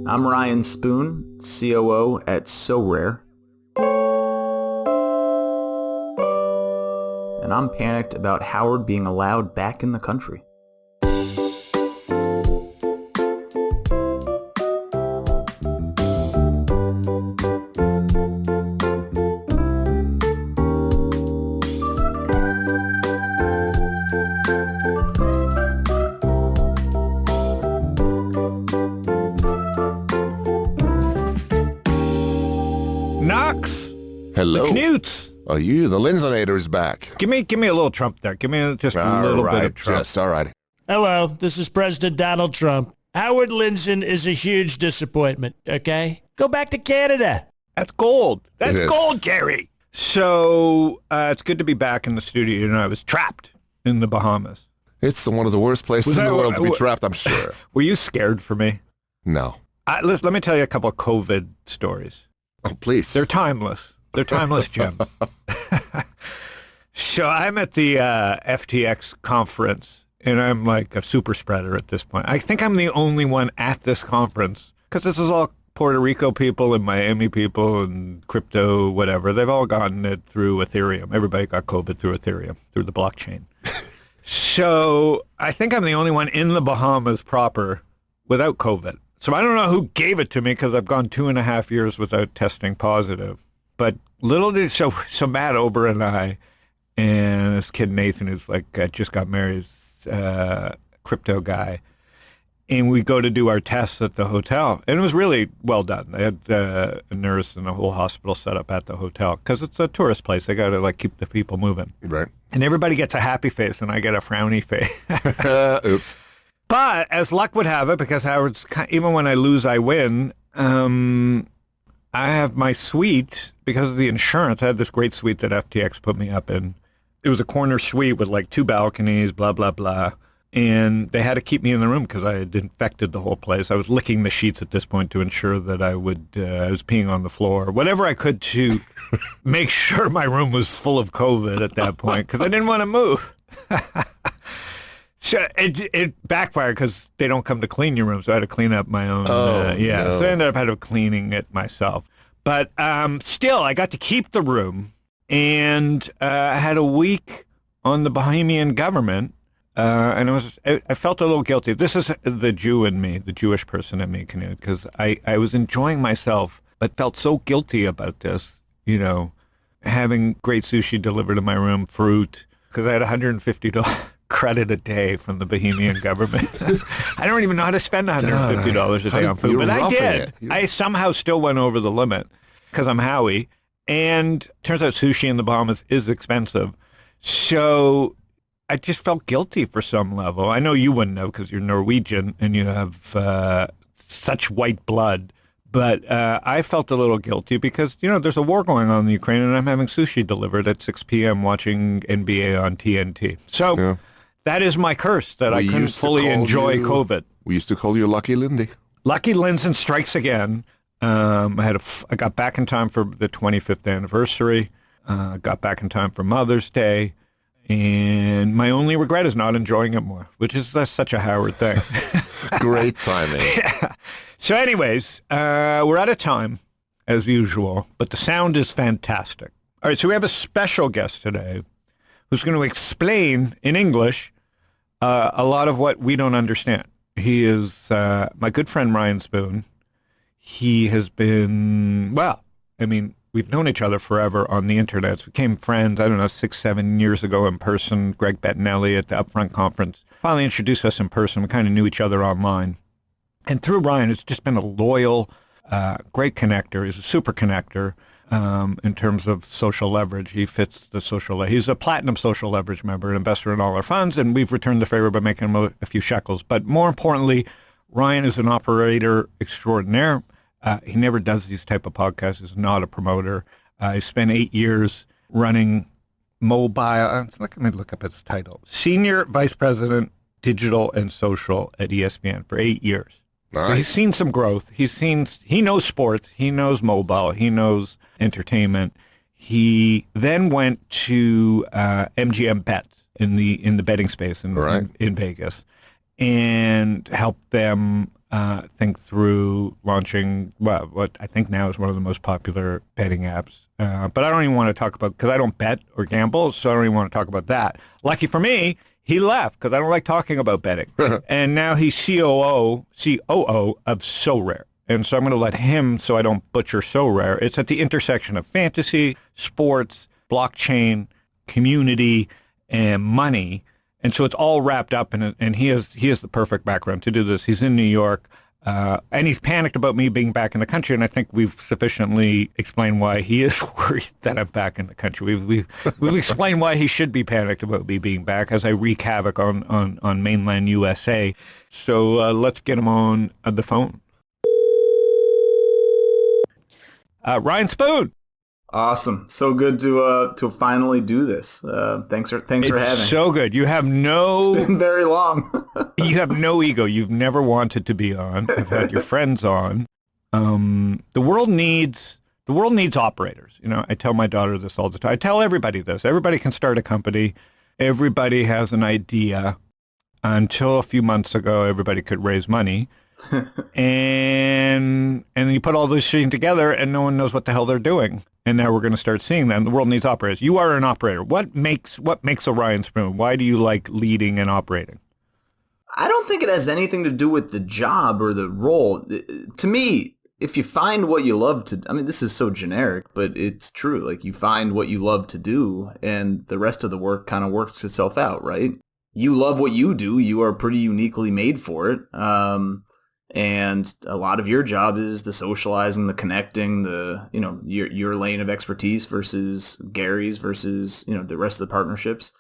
I'm Ryan Spoon, COO at Sorare, and I'm panicked about Howard being allowed back in the country. Knox! Hello. The Knutes! Oh, the Linsonator is back. Give me a little Trump there. Give me just a little bit of Trump. Just, all right. Hello, this is President Donald Trump. Howard Linson is a huge disappointment, okay? Go back to Canada. That's gold. That's It is. gold, Jerry. So, it's good to be back in the studio. You know, I was trapped in the Bahamas. It's one of the worst places in the world to be trapped, I'm sure. Were you scared for me? No. Let me tell you a couple of COVID stories. Oh, please. They're timeless. They're timeless gems. So I'm at the FTX conference, and I'm like a super spreader at this point. I think I'm the only one at this conference, because this is all Puerto Rico people and Miami people and crypto, whatever. They've all gotten it through Ethereum. Everybody got COVID through Ethereum, through the blockchain. So I think I'm the only one in the Bahamas proper without COVID. So I don't know who gave it to me, because I've gone 2.5 years without testing positive. But little did so Matt Ober and I and this kid Nathan, who's like just got married, crypto guy, and we go to do our tests at the hotel, and it was really well done. They had a nurse and a whole hospital set up at the hotel, because it's a tourist place. They got to like keep the people moving, Right. and everybody gets a happy face, and I get a frowny face. Oops. But as luck would have it, because Howard's, even when I lose, I win, I have my suite, because of the insurance. I had this great suite that FTX put me up in. It was a corner suite with like 2 balconies, blah, blah, blah. And they had to keep me in the room because I had infected the whole place. I was licking the sheets at this point to ensure that I was peeing on the floor, whatever I could to make sure my room was full of COVID at that point, because I didn't want to move. So it backfired, because they don't come to clean your room, so I had to clean up my own. No. So I ended up having to cleaning it myself. But still, I got to keep the room, and I had a week on the Bahamian government, and I felt a little guilty. This is the Jew in me, the Jewish person in me, because I was enjoying myself, but felt so guilty about this, you know, having great sushi delivered to my room, fruit, because I had $150 credit a day from the Bahamian government. I don't even know how to spend $150 a day on food, but I did. I somehow still went over the limit, because I'm Howie, and turns out sushi in the Bahamas is expensive. So I just felt guilty for some level. I know you wouldn't know, because you're Norwegian and you have such white blood. But I felt a little guilty because, you know, there's a war going on in the Ukraine, and I'm having sushi delivered at 6 p.m. watching NBA on TNT. So that is my curse, that I couldn't fully enjoy COVID. We used to call you Lucky Lindy. Lucky Linson strikes again. I got back in time for the 25th anniversary. Got back in time for Mother's Day. And my only regret is not enjoying it more, which is such a Howard thing. Great timing. Yeah. So anyways, we're out of time, as usual, but the sound is fantastic. All right, so we have a special guest today who's going to explain in English a lot of what we don't understand. He is my good friend Ryan Spoon. He has been, well, I mean, we've known each other forever on the internet. We became friends, 6, 7 years ago in person. Greg Bettinelli at the Upfront conference finally introduced us in person. We kind of knew each other online. And through Ryan, it's just been a loyal, great connector. He's a super connector in terms of social leverage. He fits the social. He's a platinum social leverage member, an investor in all our funds, and we've returned the favor by making him a few shekels. But more importantly, Ryan is an operator extraordinaire. He never does these type of podcasts. He's not a promoter. He spent 8 years running mobile. Let me look up his title. Senior Vice President, Digital and Social at ESPN for 8 years. Nice. So he's seen some growth. He knows sports. He knows mobile. He knows entertainment. He then went to MGM Bets in the betting space in Vegas, and helped them think through launching what I think now is one of the most popular betting apps. But I don't even want to talk about, because I don't bet or gamble, so I don't even want to talk about that. Lucky for me, he left because I don't like talking about betting. And now he's COO of Sorare. And so I'm going to let him, so I don't butcher Sorare. It's at the intersection of fantasy, sports, blockchain, community, and money. And so it's all wrapped up in it, and he has the perfect background to do this. He's in New York, and he's panicked about me being back in the country, and I think we've sufficiently explained why he is worried that I'm back in the country. We've explained why he should be panicked about me being back as I wreak havoc on mainland USA. So let's get him on the phone. Ryan Spoon. Awesome. So good to finally do this. Thanks for having me. So good. You have It's been very long. you have no ego. You've never wanted to be on. I've had your friends on. The world needs operators. You know, I tell my daughter this all the time. I tell everybody this. Everybody can start a company. Everybody has an idea. Until a few months ago, everybody could raise money. and you put all those things together and no one knows what the hell they're doing. And now we're going to start seeing that. The world needs operators. You are an operator. What makes a Ryan Spoon? Why do you like leading and operating? I don't think it has anything to do with the job or the role. To me, if you find what you love to, I mean, this is so generic, but it's true. Like, you find what you love to do and the rest of the work kind of works itself out, right? You love what you do. You are pretty uniquely made for it. And a lot of your job is the socializing, the connecting, the, you know, your lane of expertise versus Gary's versus, you know, the rest of the partnerships.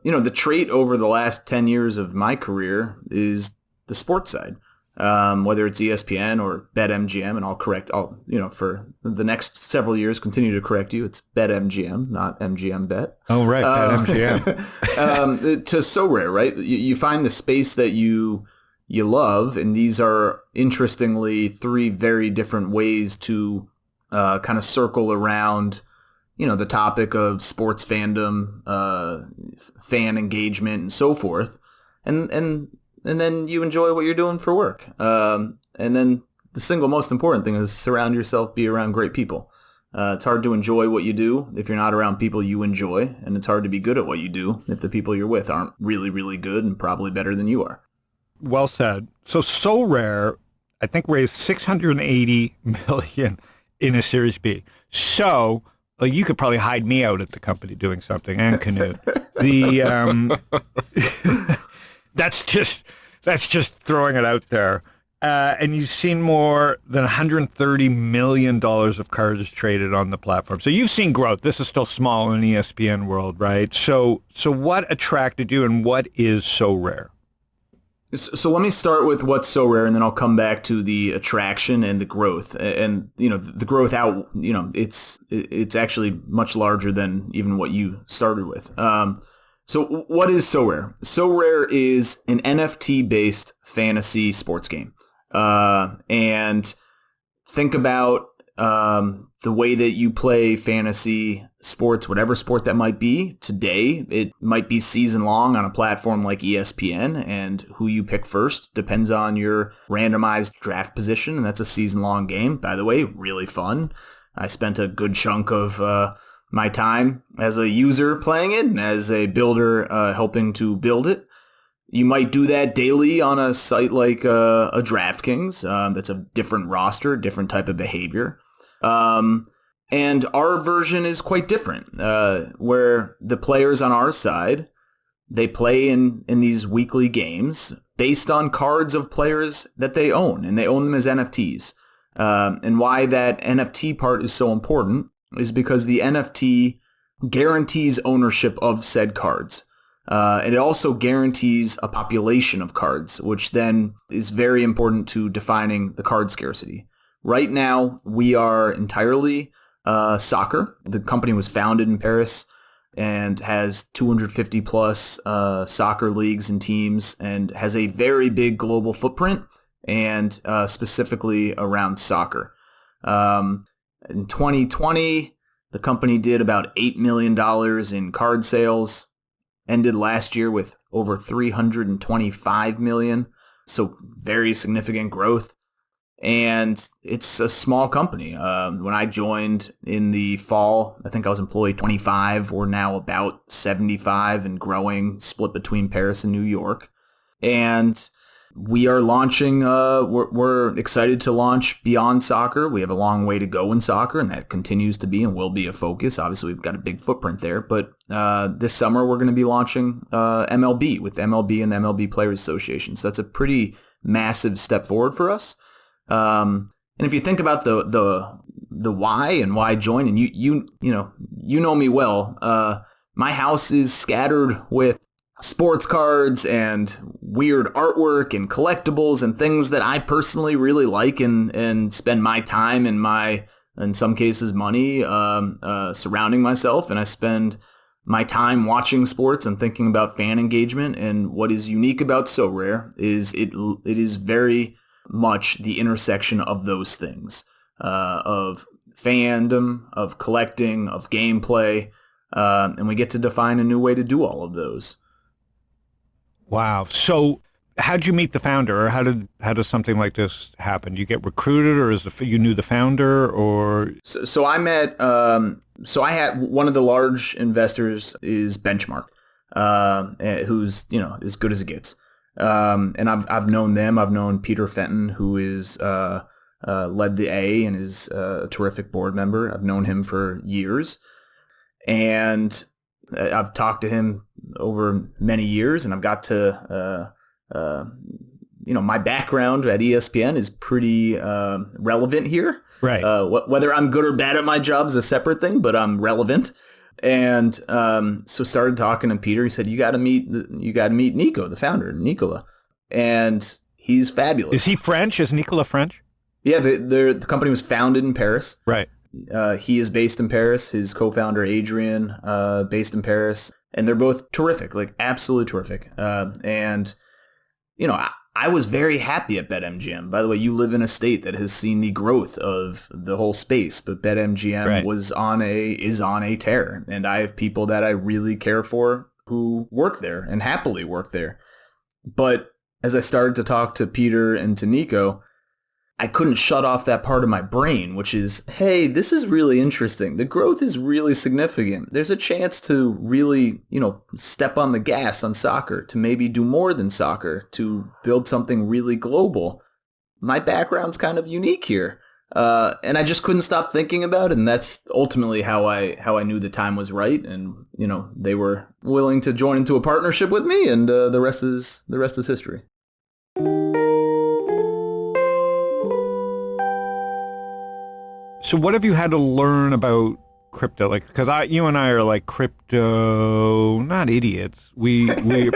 You know, the trait over the last 10 years of my career is the sports side, whether it's ESPN or BetMGM, and I'll, you know, for the next several years, continue to correct you. It's BetMGM, not MGM Bet. Oh, right. BetMGM. To Sorare, right? You find the space that you love, and these are interestingly three very different ways to kind of circle around, you know, the topic of sports fandom, fan engagement, and so forth, and then you enjoy what you're doing for work. And then the single most important thing is surround yourself, be around great people. It's hard to enjoy what you do if you're not around people you enjoy, and it's hard to be good at what you do if the people you're with aren't really, really good and probably better than you are. Well said. So Sorare, I think, raised $680 million in a Series B. So you could probably hide me out at the company doing something, and Canute. That's just throwing it out there. And you've seen more than $130 million of cards traded on the platform. So you've seen growth. This is still small in the ESPN world, right? So what attracted you, and what is Sorare? So let me start with what's Sorare, and then I'll come back to the attraction and the growth. And, you know, the growth out, you know, it's actually much larger than even what you started with. So what is Sorare? Sorare is an NFT-based fantasy sports game. And think about the way that you play fantasy sports, whatever sport that might be. Today, it might be season long on a platform like ESPN, and who you pick first depends on your randomized draft position, and that's a season long game. By the way, really fun. I spent a good chunk of my time as a user playing it and as a builder helping to build it. You might do that daily on a site like a DraftKings. That's a different roster, different type of behavior. And our version is quite different, where the players on our side, they play in these weekly games based on cards of players that they own, and they own them as NFTs. And why that NFT part is so important is because the NFT guarantees ownership of said cards. And it also guarantees a population of cards, which then is very important to defining the card scarcity. Right now, we are entirely soccer. The company was founded in Paris and has 250 plus soccer leagues and teams, and has a very big global footprint, and specifically around soccer. In 2020, the company did about $8 million in card sales, ended last year with over $325 million. So very significant growth. And it's a small company. When I joined in the fall, I think I was employee 25. We're now about 75 and growing, split between Paris and New York. And we are launching, we're excited to launch beyond soccer. We have a long way to go in soccer, and that continues to be and will be a focus. Obviously, we've got a big footprint there. But this summer, we're going to be launching MLB with MLB and the MLB Players Association. So that's a pretty massive step forward for us. And if you think about the why and why join, and you know me well, my house is scattered with sports cards and weird artwork and collectibles and things that I personally really like and spend my time and in some cases, money surrounding myself. And I spend my time watching sports and thinking about fan engagement. And what is unique about Sorare is it is very much the intersection of those things, of fandom, of collecting, of gameplay, and we get to define a new way to do all of those. Wow. So how'd you meet the founder, or how does something like this happen? Do you get recruited, or you knew the founder, or? So I met, so I had one of the large investors is Benchmark, who's, as good as it gets. And I've known them. I've known Peter Fenton, who is led the A and is a terrific board member. I've known him for years, and I've talked to him over many years, and I've got to, my background at ESPN is pretty relevant here. Right. Whether I'm good or bad at my job is a separate thing, but I'm relevant. And so started talking to Peter. He said, you got to meet Nico, the founder, Nicola. And he's fabulous. Is he French? Is Nicola French? Yeah, the company was founded in Paris. Right. He is based in Paris. His co-founder, Adrian, based in Paris. And they're both terrific, like absolutely terrific. And, I was very happy at BetMGM. By the way, you live in a state that has seen the growth of the whole space, but BetMGM is on a tear. And I have people that I really care for who work there and happily work there. But as I started to talk to Peter and to Nico, I couldn't shut off that part of my brain, which is, hey, this is really interesting. The growth is really significant. There's a chance to really, step on the gas on soccer, to maybe do more than soccer, to build something really global. My background's kind of unique here. And I just couldn't stop thinking about it. And that's ultimately how I knew the time was right. And, they were willing to join into a partnership with me, and the rest is history. So what have you had to learn about crypto? Like, because you and I are like crypto, not idiots. We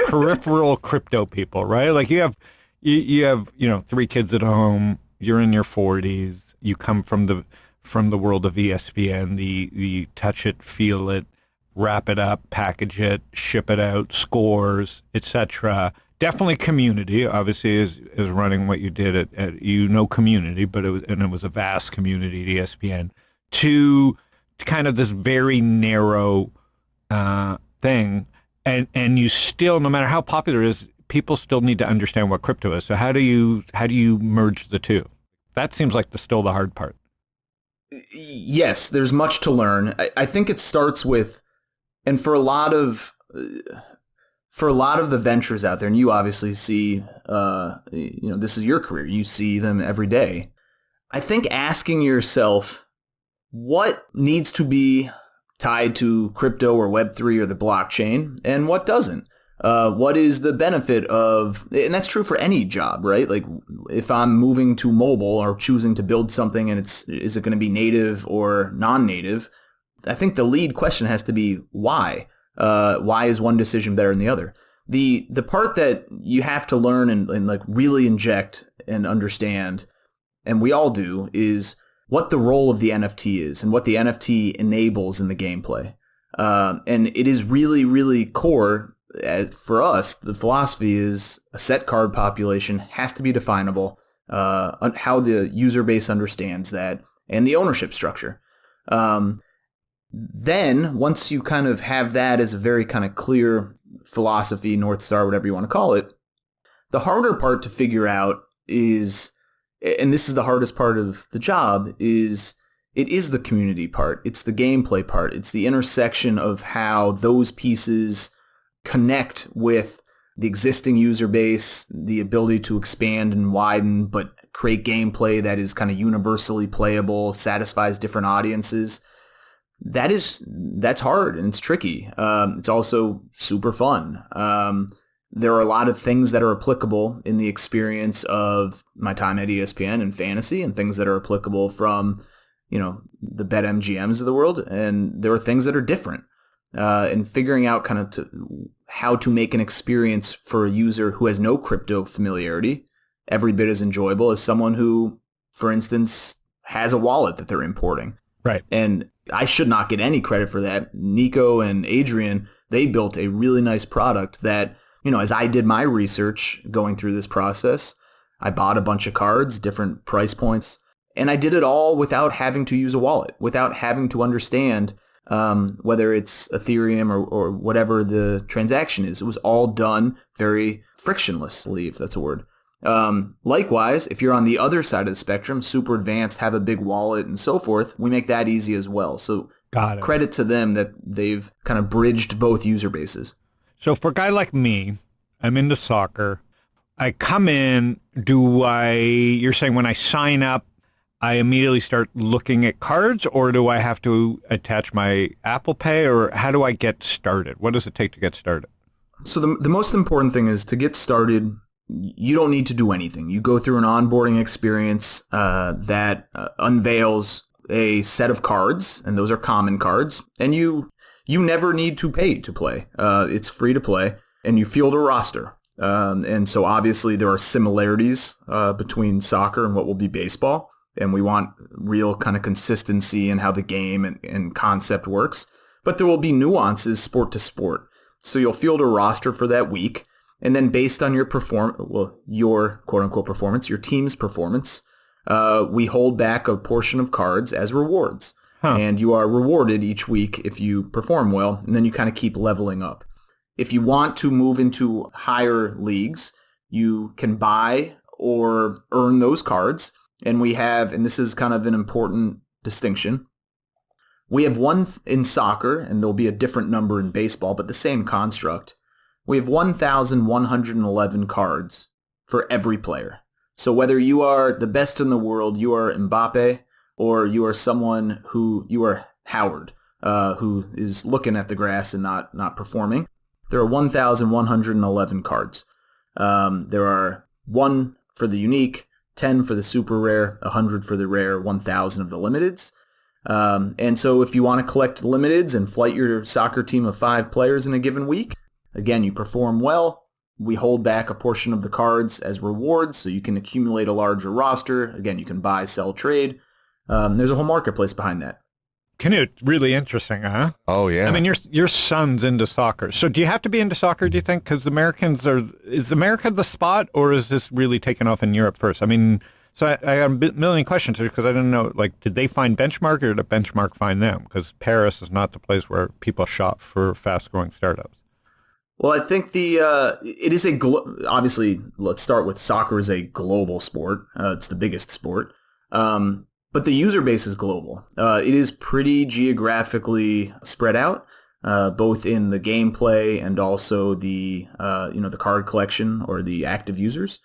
peripheral crypto people, right? Like you have 3 kids at home. You're in your 40s. You come from the world of ESPN. The touch it, feel it, wrap it up, package it, ship it out, scores, etc. Definitely community, obviously, is running what you did at community, but it was a vast community at ESPN, to kind of this very narrow thing, and you still, no matter how popular it is, people still need to understand what crypto is. So how do you merge the two? That seems like still the hard part. Yes, there's much to learn. I think it starts with, and for a lot of the ventures out there, and you obviously see, this is your career. You see them every day. I think asking yourself what needs to be tied to crypto or Web3 or the blockchain and what doesn't. What is the benefit of, and that's true for any job, right? Like if I'm moving to mobile or choosing to build something and is it going to be native or non-native? I think the lead question has to be why? Why is one decision better than the other? The part that you have to learn and like really inject and understand, and we all do, is what the role of the NFT is and what the NFT enables in the gameplay. And it is really, really core. For us, the philosophy is a set card population has to be definable, how the user base understands that, and the ownership structure. Then, once you kind of have that as a very kind of clear philosophy, North Star, whatever you want to call it, The harder part to figure out is, and this is the hardest part of the job, is it is the community part. It's the gameplay part. It's the intersection of how those pieces connect with the existing user base, the ability to expand and widen, but create gameplay that is kind of universally playable, satisfies different audiences. That's hard and it's tricky. It's also super fun. There are a lot of things that are applicable in the experience of my time at ESPN and fantasy, and things that are applicable from, the BetMGMs of the world. And there are things that are different. And figuring out kind of how to make an experience for a user who has no crypto familiarity every bit as enjoyable as someone who, for instance, has a wallet that they're importing. Right. And I should not get any credit for that. Nico and Adrian, they built a really nice product that, as I did my research going through this process, I bought a bunch of cards, different price points, and I did it all without having to use a wallet, without having to understand whether it's Ethereum or whatever the transaction is. It was all done very frictionlessly, if that's a word. Likewise, if you're on the other side of the spectrum, super advanced, have a big wallet and so forth, we make that easy as well. So credit to them that they've kind of bridged both user bases. So for a guy like me, I'm into soccer. I come in, you're saying when I sign up, I immediately start looking at cards, or do I have to attach my Apple Pay, or how do I get started? What does it take to get started? So the most important thing is to get started. You don't need to do anything. You go through an onboarding experience that unveils a set of cards, and those are common cards, and you never need to pay to play. It's free to play, and you field a roster. And so obviously there are similarities between soccer and what will be baseball, and we want real kind of consistency in how the game and concept works. But there will be nuances sport to sport. So you'll field a roster for that week, and then based on your your quote-unquote performance, your team's performance, we hold back a portion of cards as rewards. And you are rewarded each week if you perform well, and then you kind of keep leveling up. If you want to move into higher leagues, you can buy or earn those cards. And we have, and this is kind of an important distinction, we have one in soccer, and there'll be a different number in baseball, but the same construct. We have 1,111 cards for every player. So whether you are the best in the world, you are Mbappe, or you are someone you are Howard, who is looking at the grass and not performing, there are 1,111 cards. There are 1 for the unique, 10 for the super rare, 100 for the rare, 1,000 of the limiteds. And so if you want to collect limiteds and flight your soccer team of 5 players in a given week, again, you perform well, we hold back a portion of the cards as rewards so you can accumulate a larger roster. Again, you can buy, sell, trade. There's a whole marketplace behind that. Canute, really interesting, huh? Oh, yeah. I mean, your son's into soccer. So do you have to be into soccer, do you think? Because is America the spot, or is this really taken off in Europe first? I mean, so I have a million questions here because I didn't know, did they find Benchmark, or did Benchmark find them? Because Paris is not the place where people shop for fast-growing startups. Well, I think it is obviously, let's start with soccer is a global sport. It's the biggest sport. But the user base is global. It is pretty geographically spread out, both in the gameplay and also the card collection or the active users.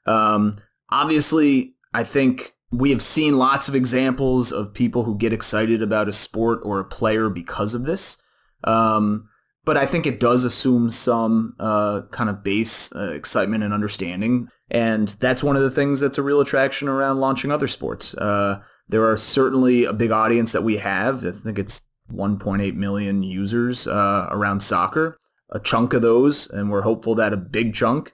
Obviously, I think we have seen lots of examples of people who get excited about a sport or a player because of this. But I think it does assume some kind of base excitement and understanding. And that's one of the things that's a real attraction around launching other sports. There are certainly a big audience that we have. I think it's 1.8 million users around soccer. A chunk of those, and we're hopeful that a big chunk,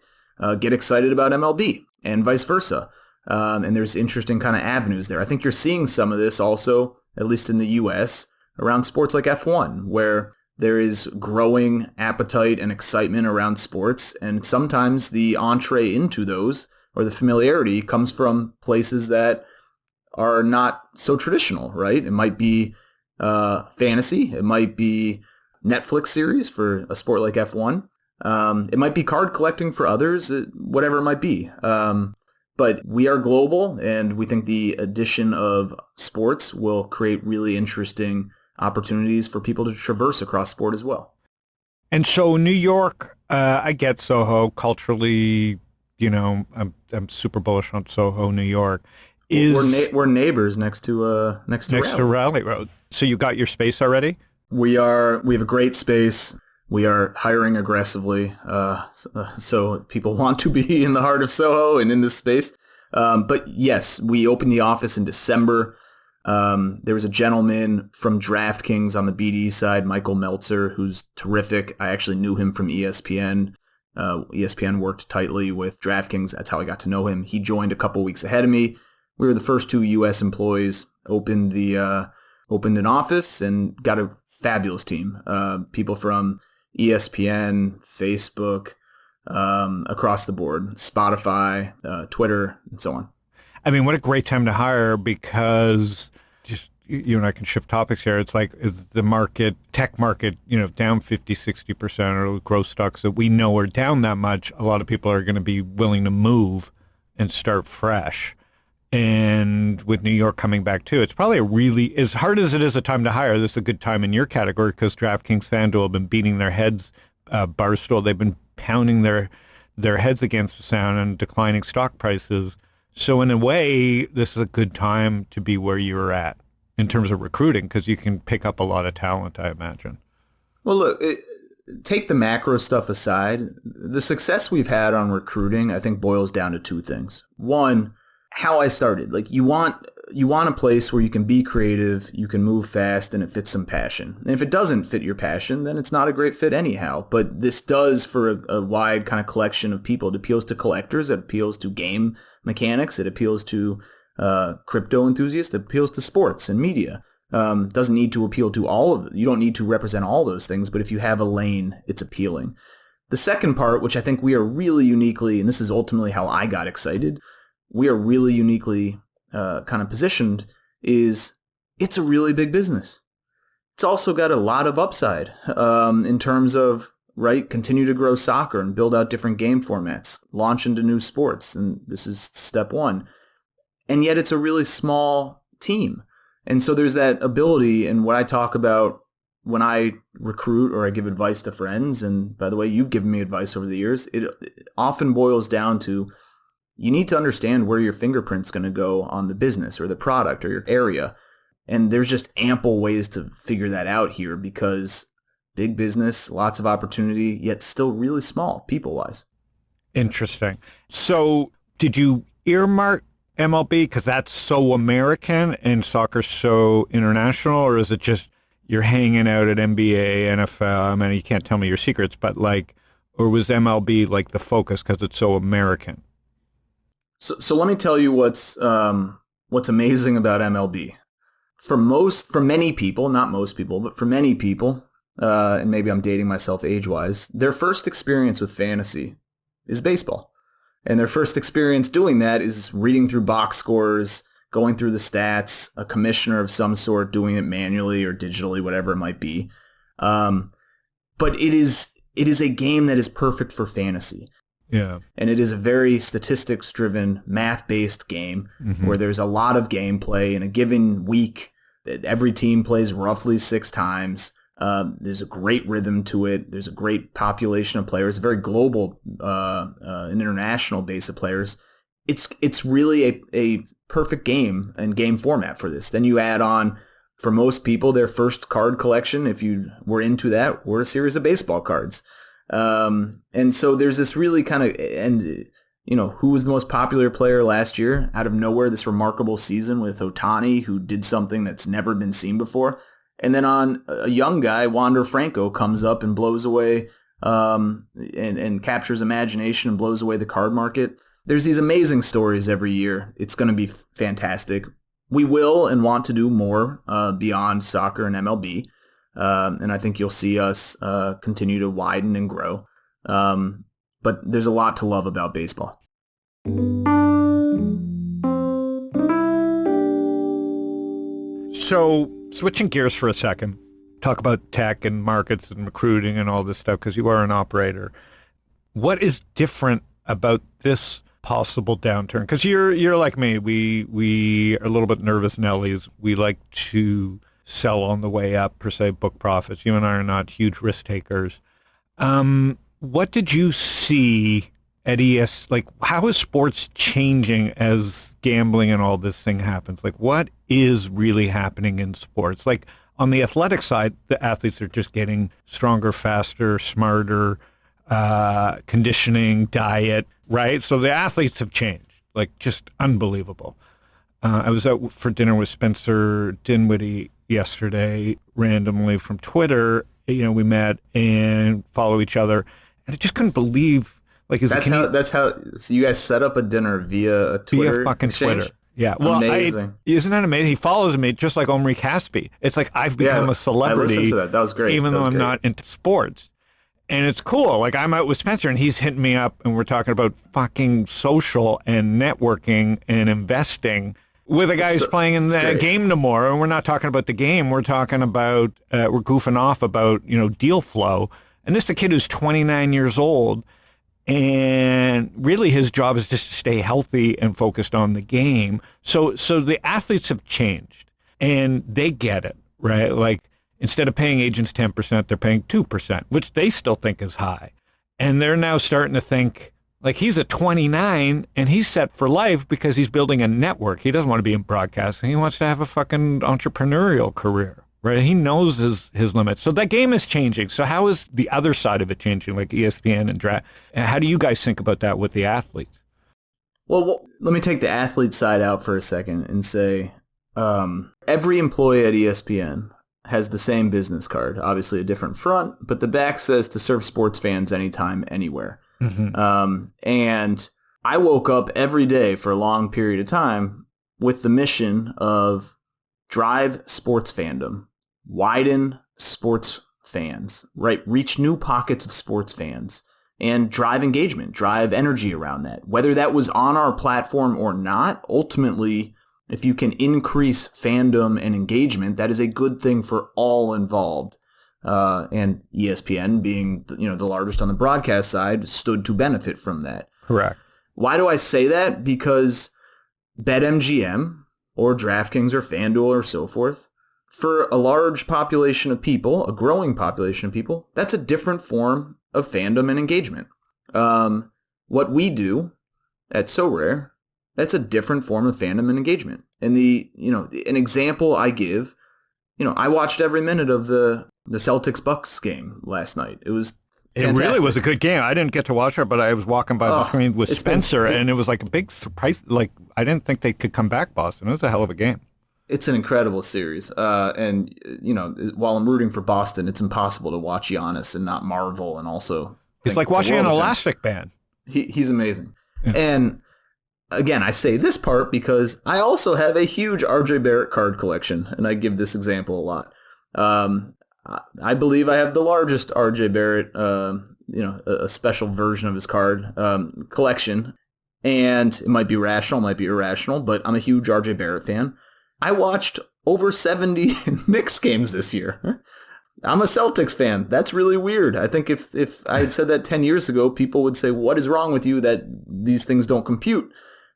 get excited about MLB and vice versa. And there's interesting kind of avenues there. I think you're seeing some of this also, at least in the U.S., around sports like F1, where there is growing appetite and excitement around sports, and sometimes the entree into those, or the familiarity, comes from places that are not so traditional, right? It might be fantasy. It might be Netflix series for a sport like F1. It might be card collecting for others, whatever it might be. But we are global, and we think the addition of sports will create really interesting opportunities for people to traverse across sport as well. And so New York, I get Soho culturally. I'm super bullish on Soho, New York. We're neighbors next to Raleigh Road. So you got your space already? We have a great space. We are hiring aggressively, so people want to be in the heart of Soho and in this space. But yes, we opened the office in December. There was a gentleman from DraftKings on the BD side, Michael Meltzer, who's terrific. I actually knew him from ESPN. ESPN worked tightly with DraftKings. That's how I got to know him. He joined a couple weeks ahead of me. We were the first 2 U.S. employees, opened an office, and got a fabulous team. People from ESPN, Facebook, across the board, Spotify, Twitter, and so on. I mean, what a great time to hire, because just you and I can shift topics here. It's like, is the market, tech market, down 50, 60%, or growth stocks that we know are down that much, a lot of people are going to be willing to move and start fresh. And with New York coming back too, it's probably a really, as hard as it is a time to hire, this is a good time in your category, because DraftKings, FanDuel have been beating their heads, Barstool, they've been pounding their heads against the sound and declining stock prices. So in a way, this is a good time to be where you're at in terms of recruiting, because you can pick up a lot of talent, I imagine. Well, look, take the macro stuff aside. The success we've had on recruiting, I think, boils down to two things. One, how I started. Like, you want a place where you can be creative, you can move fast, and it fits some passion. And if it doesn't fit your passion, then it's not a great fit anyhow. But this does for a wide kind of collection of people. It appeals to collectors, it appeals to game mechanics, it appeals to crypto enthusiasts, it appeals to sports and media. Doesn't need to appeal to all of it. You don't need to represent all those things, but if you have a lane, it's appealing. The second part, which I think we are really uniquely, and this is ultimately how I got excited, we are really uniquely kind of positioned, is it's a really big business. It's also got a lot of upside in terms of, continue to grow soccer and build out different game formats, launch into new sports, and this is step one. And yet it's a really small team. And so there's that ability, and what I talk about when I recruit or I give advice to friends, and by the way, you've given me advice over the years, it often boils down to, you need to understand where your fingerprint's going to go on the business or the product or your area. And there's just ample ways to figure that out here, because big business, lots of opportunity, yet still really small people-wise. Interesting. So did you earmark MLB because that's so American and soccer's so international, or is it just you're hanging out at NBA, NFL? I mean, you can't tell me your secrets, but or was MLB like the focus because it's so American? So let me tell you what's amazing about MLB. For many people, not most people, but for many people, and maybe I'm dating myself age-wise, their first experience with fantasy is baseball. And their first experience doing that is reading through box scores, going through the stats, a commissioner of some sort doing it manually or digitally, whatever it might be. But it is a game that is perfect for fantasy. Yeah. And it is a very statistics-driven, math-based game where there's a lot of gameplay in a given week. Every team plays roughly 6 times. There's a great rhythm to it. There's a great population of players, a very global and international base of players. It's really a perfect game and game format for this. Then you add on, for most people, their first card collection, if you were into that, were a series of baseball cards. And so there's this really kind of, and who was the most popular player last year? Out of nowhere, this remarkable season with Ohtani, who did something that's never been seen before. And then on a young guy, Wander Franco comes up and blows away, and captures imagination and blows away the card market. There's these amazing stories every year. It's going to be fantastic. We will and want to do more beyond soccer and MLB. And I think you'll see us continue to widen and grow. But there's a lot to love about baseball. So switching gears for a second, talk about tech and markets and recruiting and all this stuff because you are an operator. What is different about this possible downturn? Because you're like me. We are a little bit nervous Nellies. We like to sell on the way up, per se, book profits. You and I are not huge risk takers. What did you see at ES? Like, how is sports changing as gambling and all this thing happens? Like, what is really happening in sports? Like, on the athletic side, the athletes are just getting stronger, faster, smarter, conditioning, diet, right? So the athletes have changed, like just unbelievable. I was out for dinner with Spencer Dinwiddie yesterday, randomly from Twitter. You know, we met and follow each other, and I just couldn't believe, like, that's how. So you guys set up a dinner via a Twitter via fucking exchange? Twitter. Yeah, well, amazing. Isn't that amazing? He follows me just like Omri Caspi. It's like I've become a celebrity. I listened to that. That was great. Even though I'm not into sports. And it's cool. Like, I'm out with Spencer, and he's hitting me up, and we're talking about fucking social and networking and investing with a guy who's playing in the game tomorrow. And we're not talking about the game. We're talking about, we're goofing off about, you know, deal flow. And this is a kid who's 29 years old, and really his job is just to stay healthy and focused on the game. So the athletes have changed, and they get it, right? Like, instead of paying agents 10%, they're paying 2%, which they still think is high. And they're now starting to think, like, he's at 29 and he's set for life because he's building a network. He doesn't want to be in broadcasting. He wants to have a fucking entrepreneurial career, right? He knows his limits. So that game is changing. So how is the other side of it changing, like ESPN and draft? How do you guys think about that with the athletes? Well, let me take the athlete side out for a second and say every employee at ESPN has the same business card, obviously a different front, but the back says to serve sports fans anytime, anywhere. Mm-hmm. And I woke up every day for a long period of time with the mission of drive sports fandom, widen sports fans, right? Reach new pockets of sports fans and drive engagement, drive energy around that. Whether that was on our platform or not, ultimately, if you can increase fandom and engagement, that is a good thing for all involved. And ESPN, being, you know, the largest on the broadcast side, stood to benefit from that. Correct. Why do I say that? Because BetMGM or DraftKings or FanDuel or so forth, for a large population of people, a growing population of people, that's a different form of fandom and engagement. What we do at Sorare, that's a different form of fandom and engagement. And an example I give, I watched every minute of the Celtics-Bucks game last night. It was fantastic. It really was a good game. I didn't get to watch it, but I was walking by the screen with Spencer, and it was like a big surprise. Like, I didn't think they could come back, Boston. It was a hell of a game. It's an incredible series. And while I'm rooting for Boston, it's impossible to watch Giannis and not marvel and also... It's like watching an Elastic Band. He's amazing. Yeah. And again, I say this part because I also have a huge RJ Barrett card collection, and I give this example a lot. I believe I have the largest RJ Barrett, a special version of his card collection, and it might be rational, might be irrational, but I'm a huge RJ Barrett fan. I watched over 70 Knicks games this year. I'm a Celtics fan. That's really weird. I think if I had said that 10 years ago, people would say, what is wrong with you that these things don't compute?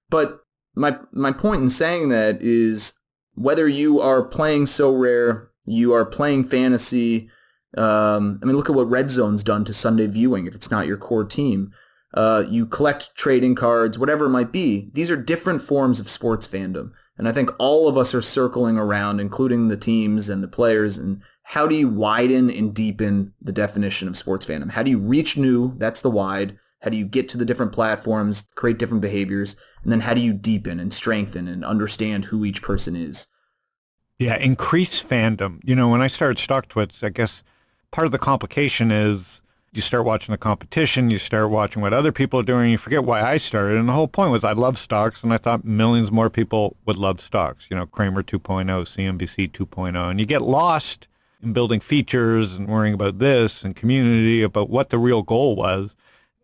But my point in saying that is whether you are playing Sorare, you are playing fantasy. Look at what Red Zone's done to Sunday viewing if it's not your core team. You collect trading cards, whatever it might be. These are different forms of sports fandom. And I think all of us are circling around, including the teams and the players, and how do you widen and deepen the definition of sports fandom? How do you reach new? That's the wide. How do you get to the different platforms, create different behaviors? And then how do you deepen and strengthen and understand who each person is? Yeah, increase fandom. When I started StockTwits, I guess part of the complication is you start watching the competition, you start watching what other people are doing, you forget why I started. And the whole point was I love stocks, and I thought millions more people would love stocks. Kramer 2.0, CNBC 2.0. And you get lost in building features and worrying about this and community, about what the real goal was.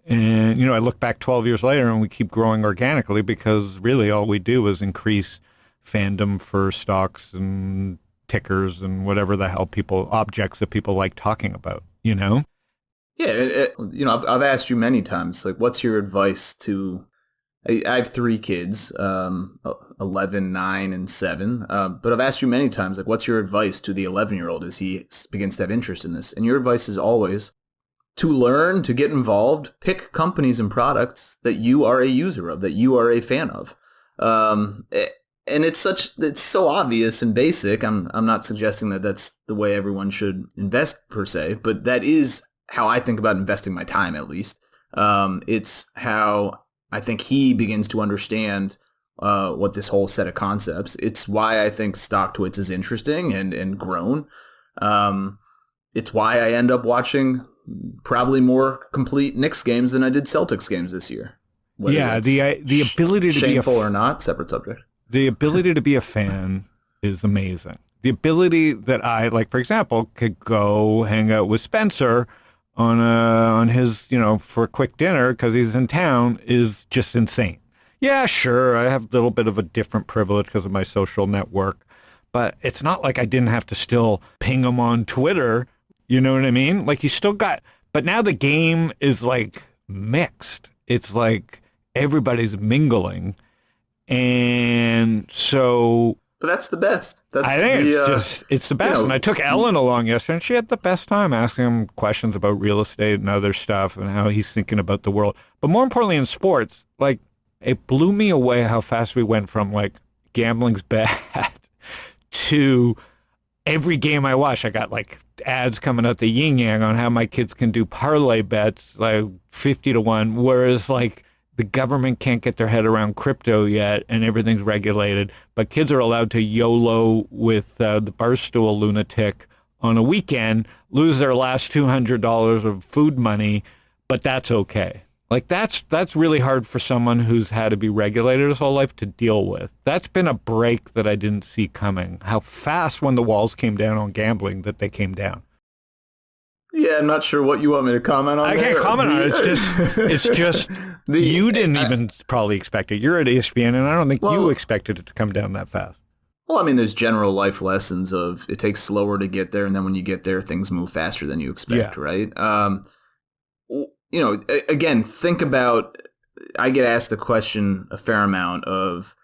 And, I look back 12 years later and we keep growing organically because really all we do is increase fandom for stocks and tickers and whatever the hell objects that people like talking about, you know? Yeah, I've asked you many times, like, what's your advice to? I have 3 kids, 11, 9, and 7. But I've asked you many times, like, what's your advice to the 11-year-old as he begins to have interest in this? And your advice is always to learn, to get involved, pick companies and products that you are a user of, that you are a fan of. And it's so obvious and basic. I'm not suggesting that that's the way everyone should invest per se, but that is how I think about investing my time, at least. It's how I think he begins to understand what this whole set of concepts. It's why I think StockTwits is interesting and grown. It's why I end up watching probably more complete Knicks games than I did Celtics games this year. Yeah, the ability to be shameful or not, separate subject. The ability to be a fan is amazing. The ability that I, like, for example, could go hang out with Spencer on his, for a quick dinner because he's in town is just insane. Yeah, sure, I have a little bit of a different privilege because of my social network, but it's not like I didn't have to still ping him on Twitter. You know what I mean? Like, you still got, but now the game is like mixed. It's like everybody's mingling. And so, but that's the best. I think it's the best. And I took Ellen along yesterday, and she had the best time asking him questions about real estate and other stuff and how he's thinking about the world. But more importantly, in sports, like, it blew me away how fast we went from, like, gambling's bad to every game I watch. I got, like, ads coming out the yin yang on how my kids can do parlay bets, like 50 to 1, whereas, like, the government can't get their head around crypto yet, and everything's regulated. But kids are allowed to YOLO with the Barstool lunatic on a weekend, lose their last $200 of food money, but that's okay. Like, that's really hard for someone who's had to be regulated his whole life to deal with. That's been a break that I didn't see coming. How fast, when the walls came down on gambling, that they came down. Yeah, I'm not sure what you want me to comment on. I can't comment on it. It's just you didn't even probably expect it. You're at ESPN, and I don't think you expected it to come down that fast. Well, I mean, there's general life lessons of it takes slower to get there, and then when you get there, things move faster than you expect, right? Again, think about, I get asked the question a fair amount of,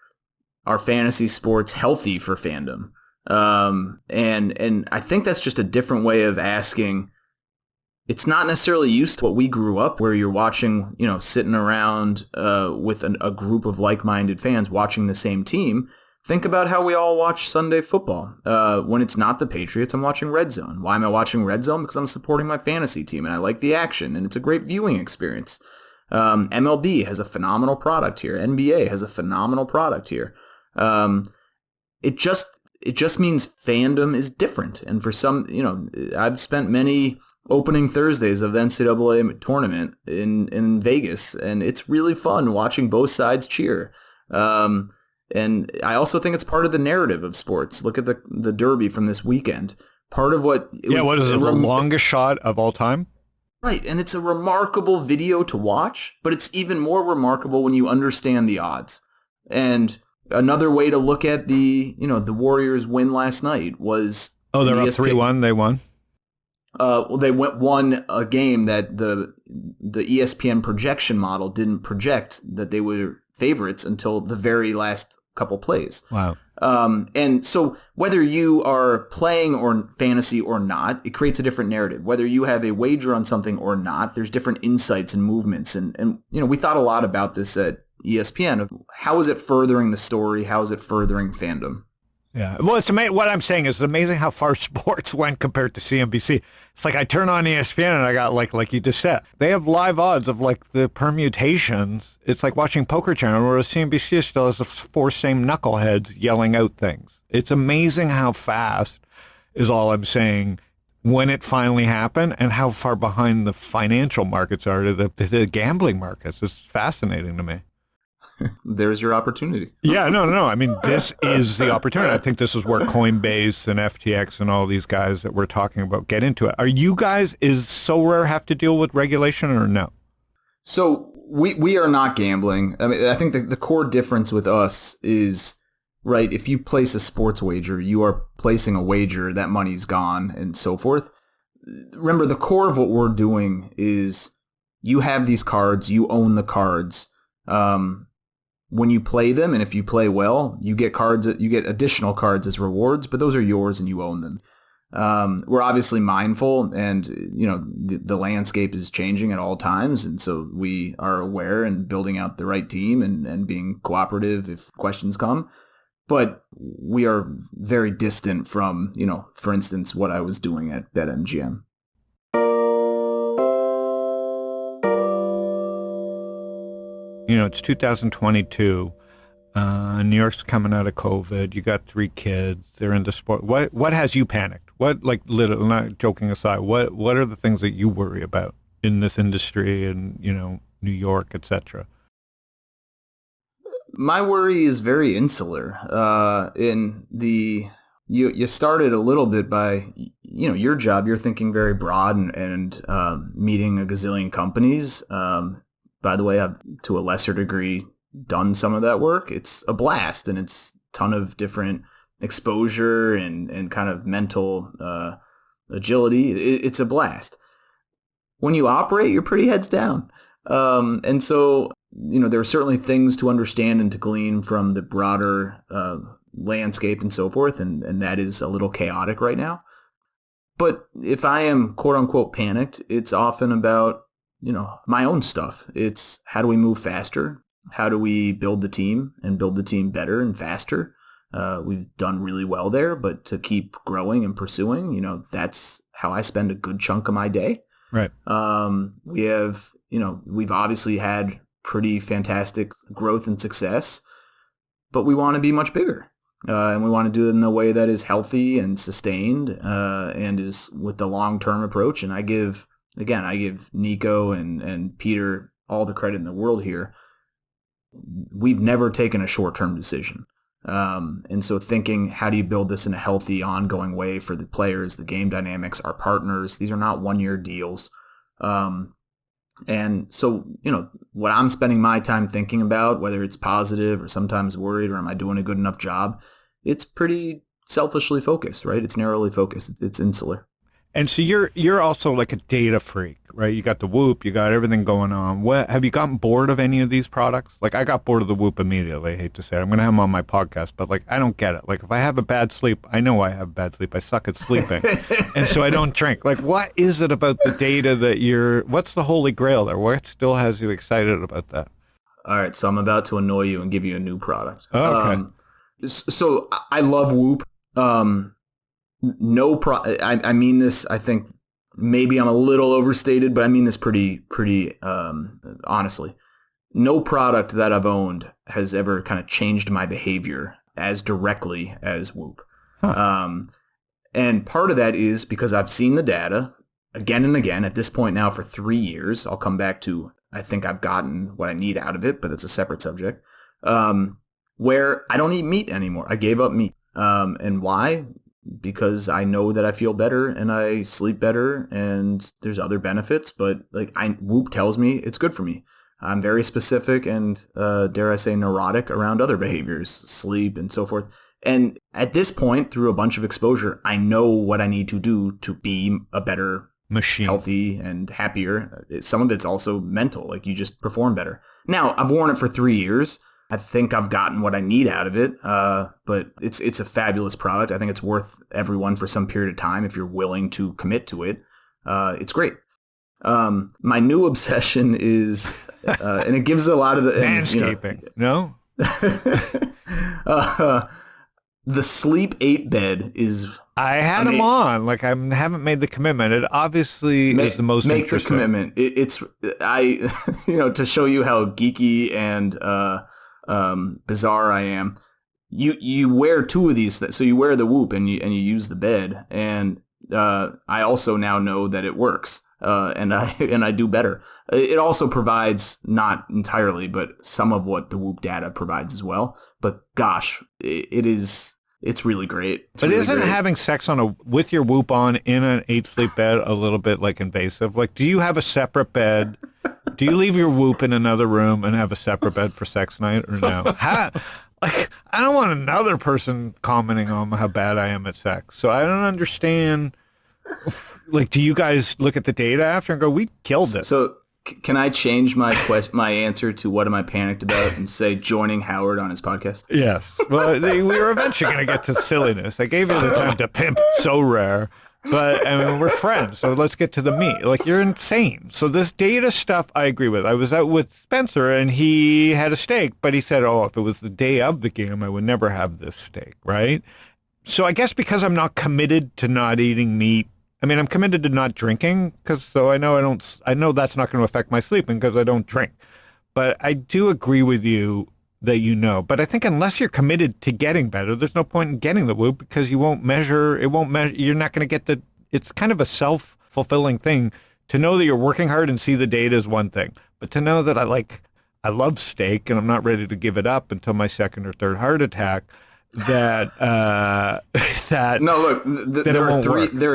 are fantasy sports healthy for fandom? And I think that's just a different way of asking. It's not necessarily used to what we grew up, where you're watching, sitting around with a group of like-minded fans watching the same team. Think about how we all watch Sunday football. When it's not the Patriots, I'm watching Red Zone. Why am I watching Red Zone? Because I'm supporting my fantasy team, and I like the action, and it's a great viewing experience. MLB has a phenomenal product here. NBA has a phenomenal product here. It just means fandom is different. And for some, I've spent many opening Thursdays of the NCAA tournament in Vegas, and it's really fun watching both sides cheer. And I also think it's part of the narrative of sports. Look at the Derby from this weekend. Part of what it was, what is it, the longest shot of all time? Right, and it's a remarkable video to watch, but it's even more remarkable when you understand the odds. And another way to look at the Warriors win last night was, they're up 3-1. They won. They won a game that the ESPN projection model didn't project that they were favorites until the very last couple plays. Wow. And so whether you are playing or fantasy or not, it creates a different narrative. Whether you have a wager on something or not, there's different insights and movements. And we thought a lot about this at ESPN. How is it furthering the story? How is it furthering fandom? Yeah. Well, it's amazing. What I'm saying is it's amazing how far sports went compared to CNBC. It's like I turn on ESPN and I got like you just said, they have live odds of like the permutations. It's like watching Poker Channel, whereas CNBC still has the 4 same knuckleheads yelling out things. It's amazing how fast is all I'm saying when it finally happened, and how far behind the financial markets are to the gambling markets. It's fascinating to me. There's your opportunity. Yeah, no. I mean, this is the opportunity. I think this is where Coinbase and FTX and all these guys that we're talking about get into it. Are you guys, is Sorare have to deal with regulation or no? So we are not gambling. I mean, I think the core difference with us is, right, if you place a sports wager, you are placing a wager, that money's gone and so forth. Remember, the core of what we're doing is you have these cards, you own the cards. When you play them, and if you play well, you get cards, you get additional cards as rewards, but those are yours and you own them. We're obviously mindful, and the landscape is changing at all times, and so we are aware and building out the right team and being cooperative if questions come. But we are very distant from, for instance, what I was doing at BetMGM. It's 2022. New York's coming out of COVID. You got 3 kids. They're into sport. What has you panicked? What, little, not joking aside, what are the things that you worry about in this industry and, New York, etc.? My worry is very insular. You started a little bit by, your job. You're thinking very broad and meeting a gazillion companies. By the way, I've, to a lesser degree, done some of that work. It's a blast, and it's a ton of different exposure and kind of mental agility. It's a blast. When you operate, you're pretty heads down. And so, there are certainly things to understand and to glean from the broader landscape and so forth, and that is a little chaotic right now. But if I am quote-unquote panicked, it's often about my own stuff. It's how do we move faster? How do we build the team and build the team better and faster? We've done really well there, but to keep growing and pursuing, that's how I spend a good chunk of my day. Right. We've obviously had pretty fantastic growth and success, but we want to be much bigger. And we want to do it in a way that is healthy and sustained and is with the long-term approach. And I give Nico and Peter all the credit in the world here. We've never taken a short-term decision. And so thinking, how do you build this in a healthy, ongoing way for the players, the game dynamics, our partners? These are not one-year deals. And so, what I'm spending my time thinking about, whether it's positive or sometimes worried or am I doing a good enough job, it's pretty selfishly focused, right? It's narrowly focused. It's insular. And so you're also like a data freak, right? You got the Whoop, you got everything going on. Have you gotten bored of any of these products? Like, I got bored of the Whoop immediately. I hate to say it. I'm going to have them on my podcast, but I don't get it. Like, if I have a bad sleep, I know I have bad sleep. I suck at sleeping. And so I don't drink. Like, what is it about the data that what's the holy grail there? What still has you excited about that? All right. So I'm about to annoy you and give you a new product. Oh, okay. So I love Whoop. I mean this, I think maybe I'm a little overstated, but I mean this pretty honestly. No product that I've owned has ever kind of changed my behavior as directly as Whoop. Huh. And part of that is because I've seen the data again and again at this point now for 3 years. I'll come back to, I think I've gotten what I need out of it, but it's a separate subject, where I don't eat meat anymore. I gave up meat. And why? Because I know that I feel better and I sleep better and there's other benefits, but Whoop tells me it's good for me. I'm very specific and, dare I say, neurotic around other behaviors, sleep and so forth. And at this point, through a bunch of exposure, I know what I need to do to be a better machine, healthy and happier. Some of it's also mental, like you just perform better. Now, I've worn it for 3 years. I think I've gotten what I need out of it, but it's a fabulous product. I think it's worth everyone for some period of time if you're willing to commit to it. It's great. My new obsession is, and it gives a lot of the landscaping. No, the Sleep 8 bed is. I had them on. Like, I haven't made the commitment. It obviously is the most make interesting. The commitment. To show you how geeky and bizarre I am. You wear 2 of these, so you wear the Whoop and you use the bed, and I also now know that it works, and I do better. It also provides, not entirely, but some of what the Whoop data provides as well. But gosh, it's really great. But isn't having sex with your Whoop on in an 8-sleep bed a little bit invasive? Like, do you have a separate bed? Do you leave your Whoop in another room and have a separate bed for sex night, or no? Like, I don't want another person commenting on how bad I am at sex. So I don't understand. Like, do you guys look at the data after and go, we killed it? So can I change my my answer to what am I panicked about and say joining Howard on his podcast? Yes. Well, we were eventually going to get to silliness. I gave you the time to pimp Sorare, but I mean, we're friends, so let's get to the meat. Like, you're insane. So this data stuff, I agree with. I was out with Spencer, and he had a steak, but he said, if it was the day of the game, I would never have this steak, right? So I guess because I'm not committed to not eating meat, I mean, I'm committed to not drinking, so I know that's not going to affect my sleeping because I don't drink. But I do agree with you that but I think unless you're committed to getting better, there's no point in getting the Whoop because you won't measure, you're not going to get it's kind of a self-fulfilling thing. To know that you're working hard and see the data is one thing, but to know that I love steak and I'm not ready to give it up until my second or third heart attack, there are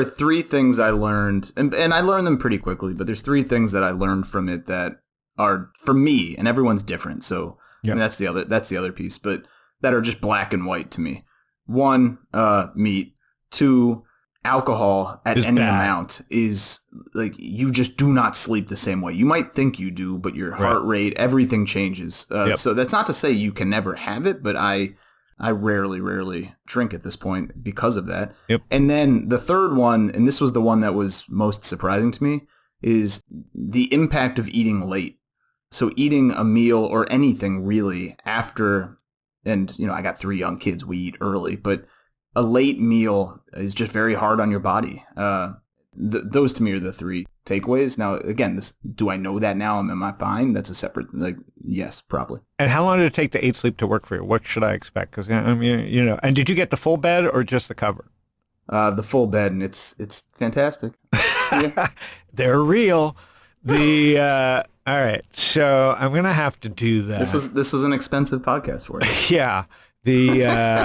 three things I learned, and I learned them pretty quickly, but there's three things that I learned from it that are, for me, and everyone's different, so I mean, that's the other piece, but that are just black and white to me. One, meat. Two, alcohol at any amount is like, you just do not sleep the same way. You might think you do, but your heart rate, everything changes. So that's not to say you can never have it, but I rarely drink at this point because of that. Yep. And then the third one, and this was the one that was most surprising to me, is the impact of eating late. So eating a meal or anything really after, and I got 3 young kids, we eat early, but a late meal is just very hard on your body. Those to me are the 3 takeaways. Now, again, do I know that now? Am I fine? That's a separate, yes, probably. And how long did it take the 8 sleep to work for you? What should I expect? Because, I mean, and did you get the full bed or just the cover? The full bed, and it's fantastic. Yeah. They're real. All right, so I'm gonna have to do that. This was an expensive podcast for you. Yeah,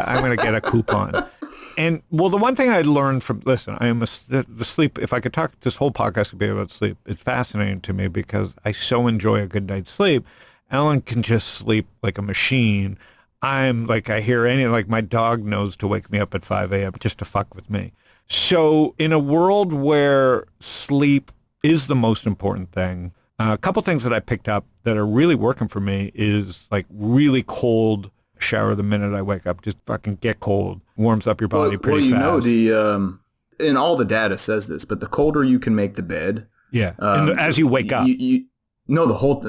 I'm gonna get a coupon. And well, the one thing I learned from the sleep. If I could talk, this whole podcast could be about sleep. It's fascinating to me because I so enjoy a good night's sleep. Ellen can just sleep like a machine. I'm like, I hear my dog knows to wake me up at 5 a.m. just to fuck with me. So in a world where sleep is the most important thing, a couple things that I picked up that are really working for me is like really cold shower the minute I wake up. Just fucking get cold. Warms up your body pretty fast. And all the data says this, but the colder you can make the bed. Yeah, as you wake up.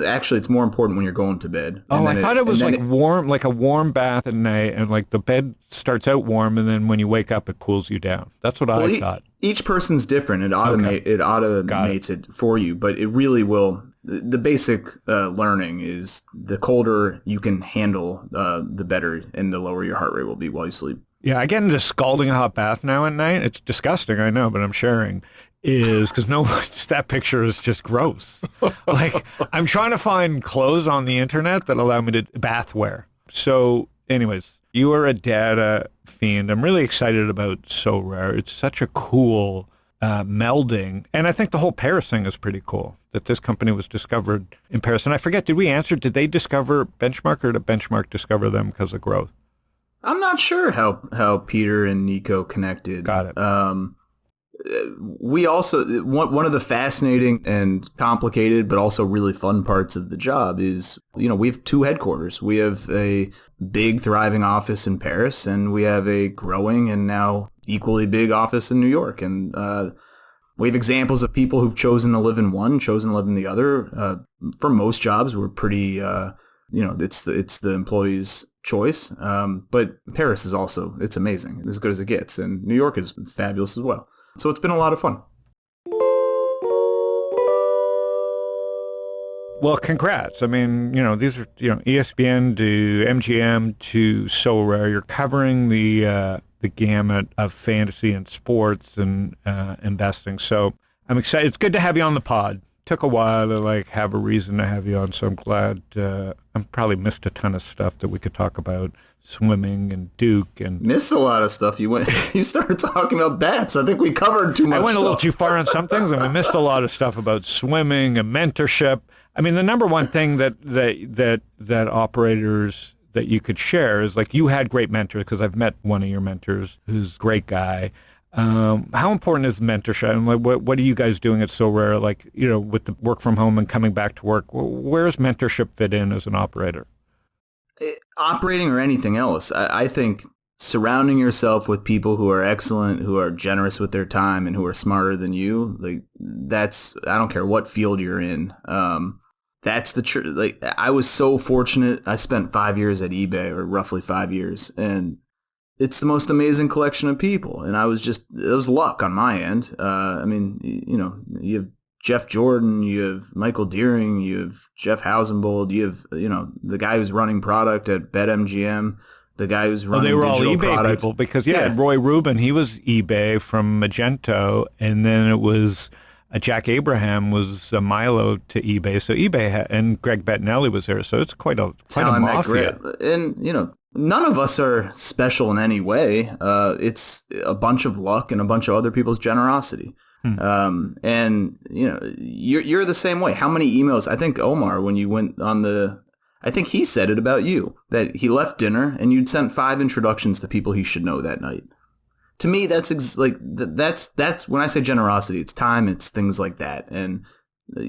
Actually, it's more important when you're going to bed. I thought it was warm, like a warm bath at night, and like the bed starts out warm, and then when you wake up, it cools you down. That's what I thought. Each person's different. It automates it for you, but it really will. The basic learning is the colder you can handle, the better, and the lower your heart rate will be while you sleep. Yeah, I get into scalding hot bath now at night. It's disgusting, I know, but I'm sharing. Is because that picture is just gross. Like, I'm trying to find clothes on the internet that allow me to bathwear. So anyways, you are a data fiend. I'm really excited about Sorare. It's such a cool melding. And I think the whole Paris thing is pretty cool, that this company was discovered in Paris. And I forget, did they discover Benchmark, or did Benchmark discover them because of growth? I'm not sure how Peter and Nico connected. Got it. We also, one of the fascinating and complicated but also really fun parts of the job is, we have 2 headquarters. We have a big thriving office in Paris, and we have a growing and now equally big office in New York. And we have examples of people who've chosen to live in one, chosen to live in the other. For most jobs, we're pretty, it's the employee's choice. But Paris is also, it's amazing, as good as it gets. And New York is fabulous as well. So it's been a lot of fun. Well, congrats. I mean, these are, ESPN to MGM to Sorare. You're covering the gamut of fantasy and sports and investing. So I'm excited. It's good to have you on the pod. Took a while to have a reason to have you on, so I'm glad. I probably missed a ton of stuff that we could talk about. Swimming and Duke and missed a lot of stuff. You started talking about bats. I think we covered too much. I went a little too far on some things, and we missed a lot of stuff about swimming and mentorship. I mean, the number one thing that operators that you could share is like you had great mentors, because I've met one of your mentors who's a great guy. How important is mentorship? And like, what are you guys doing at Sorare? Like, with the work from home and coming back to work, where does mentorship fit in as an operator? Operating or anything else, I think surrounding yourself with people who are excellent, who are generous with their time, and who are smarter than you, like I don't care what field you're in. That's the truth. Like, I was so fortunate. I spent 5 years at eBay, or roughly 5 years, and it's the most amazing collection of people. And it was luck on my end. I mean, you have Jeff Jordan, you have Michael Deering, you have Jeff Hausenbold, you have, the guy who's running product at BetMGM, the guy who's running they were all digital eBay product. people, because Roy Rubin, he was eBay from Magento, and then it was Jack Abraham was Milo to eBay. So eBay and Greg Bettinelli was there. So it's quite a mafia. And none of us are special in any way. It's a bunch of luck and a bunch of other people's generosity. And you're the same way. How many emails? I think Omar, when you went on I think he said it about you, that he left dinner and you'd sent 5 introductions to people he should know that night. To me, that's when I say generosity, it's time, it's things like that. And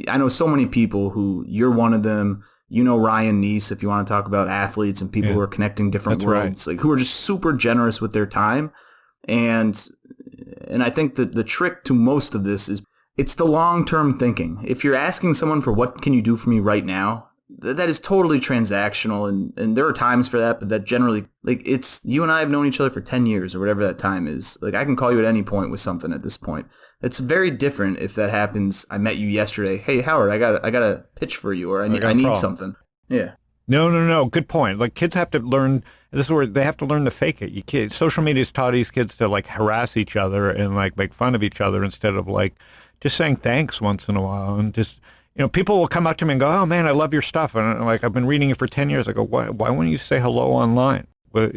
I know so many people who, you're one of them. Ryan Neese, if you want to talk about athletes and people who are connecting different worlds, like who are just super generous with their time. And I think that the trick to most of this is it's the long-term thinking. If you're asking someone for what can you do for me right now, that is totally transactional, and there are times for that, but that generally, like, it's, you and I have known each other for 10 years or whatever that time is. Like, I can call you at any point with something at this point. It's very different if that happens. I met you yesterday. Hey, Howard, I got a pitch for you, or I need something. Yeah. No. Good point. Like, kids have to learn, this is where they have to learn to fake it. Social media's taught these kids to like harass each other and like make fun of each other instead of like just saying thanks once in a while. And just, people will come up to me and go, "Oh man, I love your stuff." And I'm like, I've been reading it for 10 years. I go, why wouldn't you say hello online? But,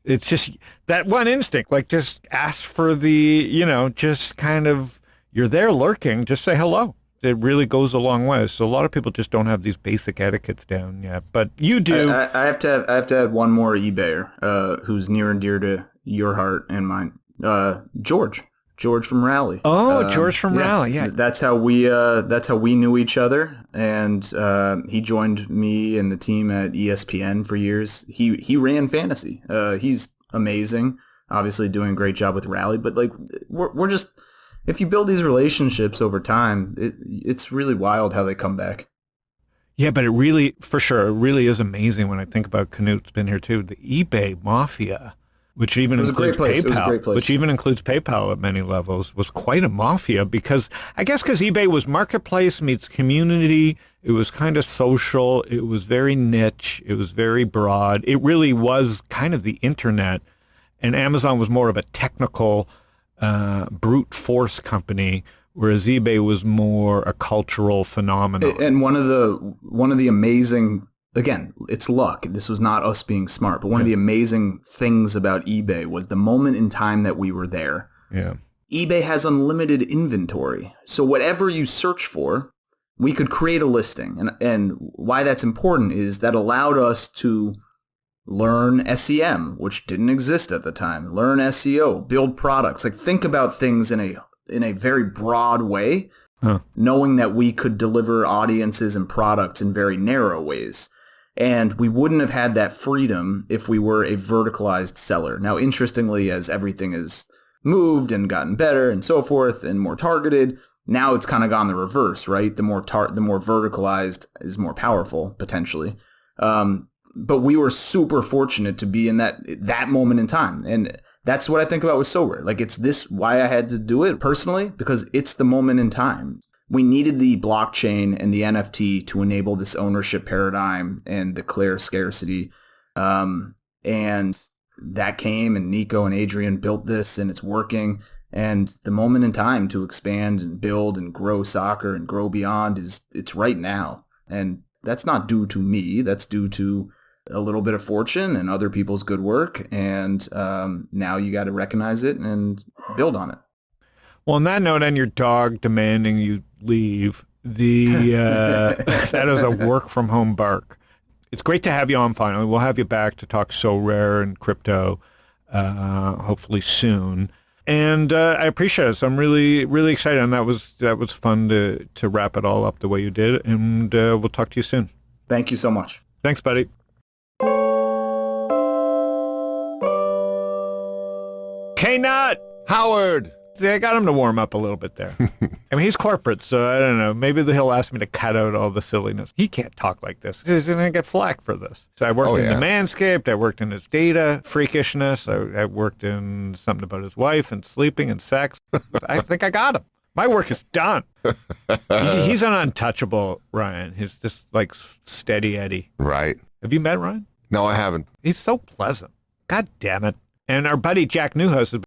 it's just that one instinct, like just ask for the, just kind of, you're there lurking, just say hello. It really goes a long way. So a lot of people just don't have these basic etiquettes down yet, but you do. I have to have one more eBayer who's near and dear to your heart and mine. George from Raleigh. Oh, George from Raleigh. Yeah, that's how we knew each other, and he joined me and the team at ESPN for years. He ran fantasy. He's amazing. Obviously, doing a great job with Raleigh. But like, we're just, if you build these relationships over time, it's really wild how they come back. Yeah, but it really is amazing when I think about Knut's been here too. The eBay mafia, which even includes PayPal, which even includes PayPal at many levels, was quite a mafia because eBay was marketplace meets community. It was kind of social. It was very niche. It was very broad. It really was kind of the internet, and Amazon was more of a technical brute force company, whereas eBay was more a cultural phenomenon. And one of the amazing, again, it's luck. This was not us being smart, but one of the amazing things about eBay was the moment in time that we were there. Yeah. eBay has unlimited inventory. So whatever you search for, we could create a listing. And why that's important is that allowed us to learn SEM, which didn't exist at the time, learn SEO, build products, like think about things in a very broad way, knowing that we could deliver audiences and products in very narrow ways. And we wouldn't have had that freedom if we were a verticalized seller. Now, interestingly, as everything has moved and gotten better and so forth and more targeted, now it's kind of gone the reverse, right? The more verticalized is more powerful, potentially. But we were super fortunate to be in that moment in time. And that's what I think about with Sorare. Like, it's why I had to do it personally, because it's the moment in time. We needed the blockchain and the NFT to enable this ownership paradigm and declare scarcity. And that came, and Nico and Adrian built this, and it's working. And the moment in time to expand and build and grow soccer and grow beyond it's right now. And that's not due to me. That's due to a little bit of fortune and other people's good work. And now you got to recognize it and build on it. Well, on that note, and your dog demanding you leave, that is a work from home bark. It's great to have you on finally. We'll have you back to talk Sorare and crypto, hopefully soon. And I appreciate it. So I'm really, really excited. And that was fun to wrap it all up the way you did. And we'll talk to you soon. Thank you so much. Thanks, buddy. K-Nut! Howard! See, I got him to warm up a little bit there. I mean, he's corporate, so I don't know. Maybe he'll ask me to cut out all the silliness. He can't talk like this. He's going to get flack for this. So I worked in the Manscaped. I worked in his data freakishness. I worked in something about his wife and sleeping and sex. I think I got him. My work is done. He's an untouchable, Ryan. He's just like steady Eddie. Right. Have you met Ryan? No, I haven't. He's so pleasant. God damn it. And our buddy Jack Newhouse has